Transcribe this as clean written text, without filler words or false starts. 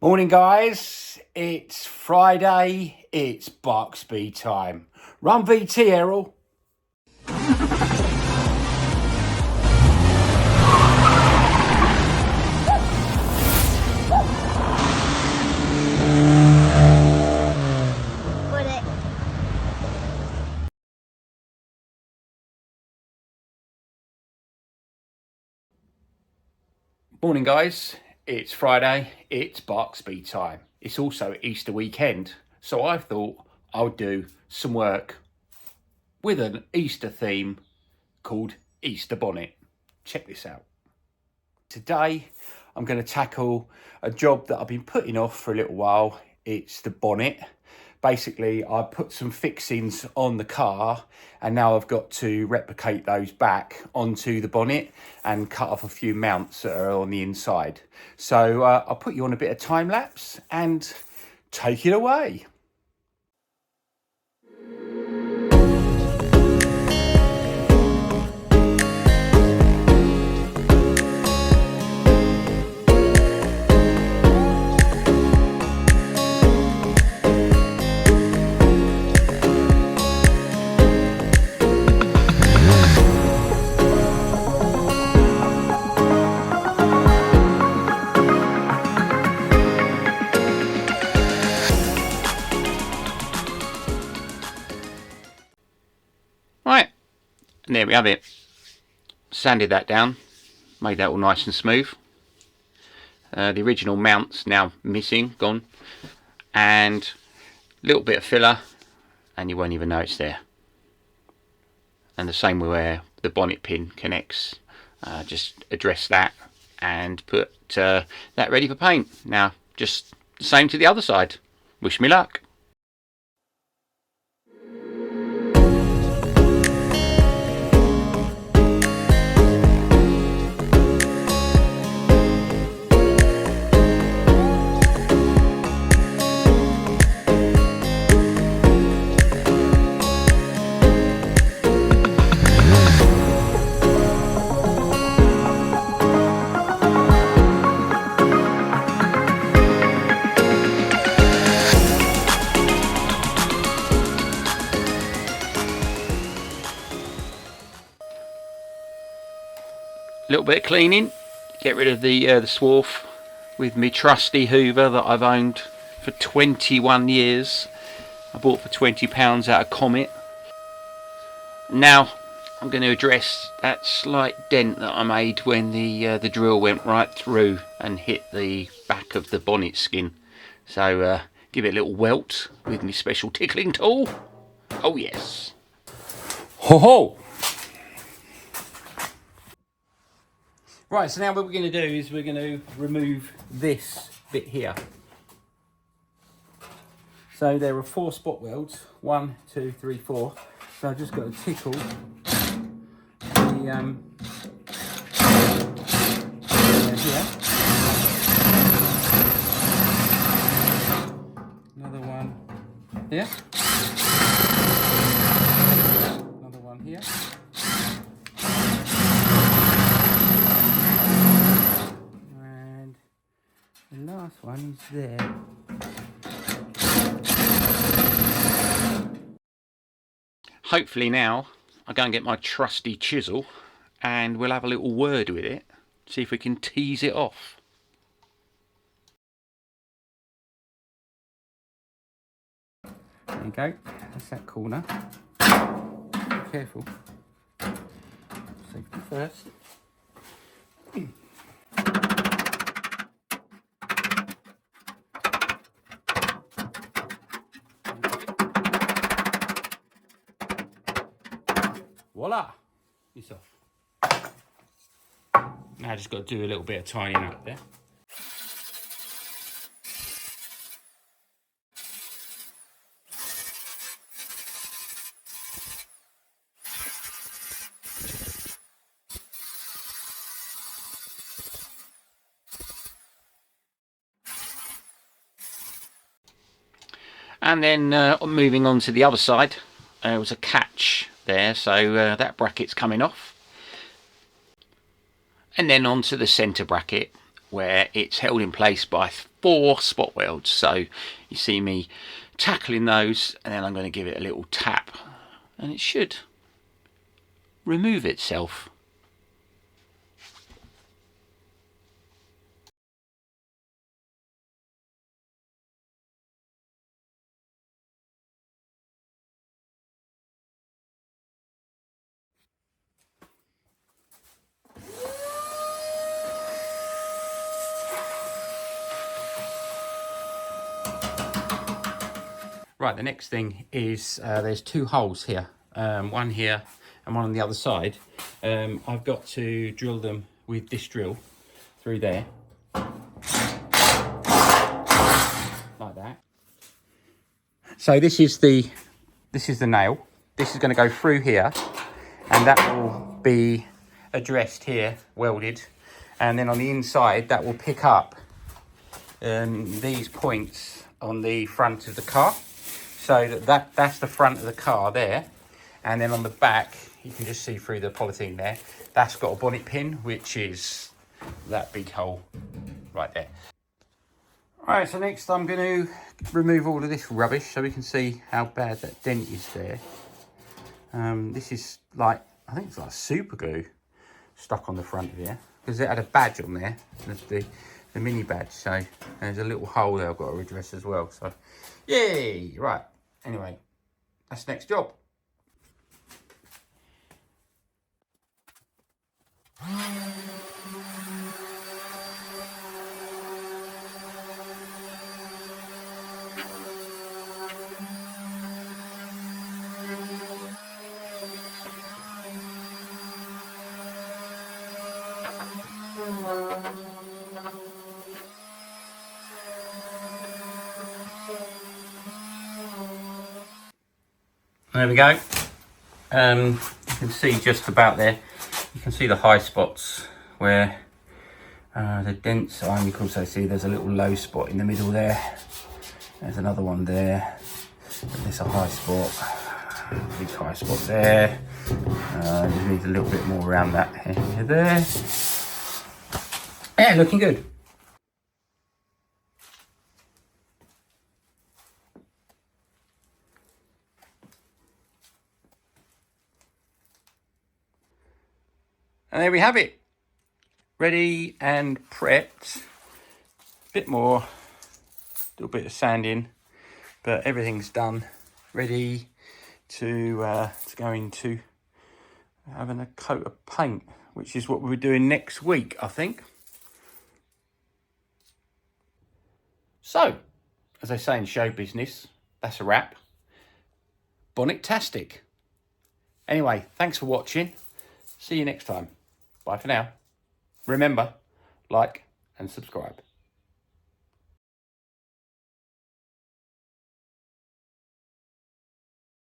Morning guys, it's Friday, it's Barkspeed time. Run VT, Errol. Bonnet. Morning guys, it's Friday, it's Barkspeed time. It's also Easter weekend, so I thought I would do some work with an Easter theme called Easter Bonnet. Check this out. Today I'm going to tackle a job that I've been putting off for a little while. It's the bonnet. Basically, I put some fixings on the car and now I've got to replicate those back onto the bonnet and cut off a few mounts that are on the inside. So I'll put you on a bit of time lapse and take it away. Right, and there we have it. Sanded that down, made that all nice and smooth. The original mount's now missing, gone, and a little bit of filler, and you won't even know it's there. And the same where the bonnet pin connects. Just address that and put that ready for paint. Now, just the same to the other side. Wish me luck. Little bit of cleaning, get rid of the swarf with my trusty Hoover that I've owned for 21 years. I bought for £20 out of Comet. Now I'm going to address that slight dent that I made when the drill went right through and hit the back of the bonnet skin. So give it a little welt with my special tickling tool. Oh yes. Ho ho! Right, so now what we're going to do is we're going to remove this bit here. So there are 4 spot welds, 1, 2, 3, 4. So I've just got to tickle the here. Another one here. Another one here. The last one is there. Hopefully now I'll go and get my trusty chisel and we'll have a little word with it, see if we can tease it off. There you go, that's that corner. Be careful. Safety first. Voila! It's off. Now I just got to do a little bit of tidying up there. And then moving on to the other side, there was a catch there, so that bracket's coming off. And then onto the centre bracket, where it's held in place by 4 spot welds. So you see me tackling those, and then I'm going to give it a little tap and it should remove itself. Right, the next thing is there's 2 holes here, one here and one on the other side. I've got to drill them with this drill through there, like that. So this is the nail. This is going to go through here, and that will be addressed here, welded, and then on the inside that will pick up these points on the front of the car. So that's the front of the car there, and then on the back you can just see through the polythene there, that's got a bonnet pin, which is that big hole right there. Alright, so next I'm going to remove all of this rubbish so we can see how bad that dent is there. This is like, I think it's like super glue stuck on the front of here, because it had a badge on there, the mini badge, so there's a little hole there I've got to redress as well. So yay! Right, anyway, that's the next job. There we go. You can see just about there. You can see the high spots where the dents are. And you can also see there's a little low spot in the middle there. There's another one there. There's a high spot. Big high spot there. Just needs a little bit more around that area there. Yeah, looking good. And there we have it, ready and prepped. A bit more, a little bit of sanding, but everything's done, ready to go into having a coat of paint, which is what we're doing next week, I think. So, as they say in show business, that's a wrap. Bonnet-tastic. Anyway, thanks for watching. See you next time. Bye for now. Remember, like and subscribe.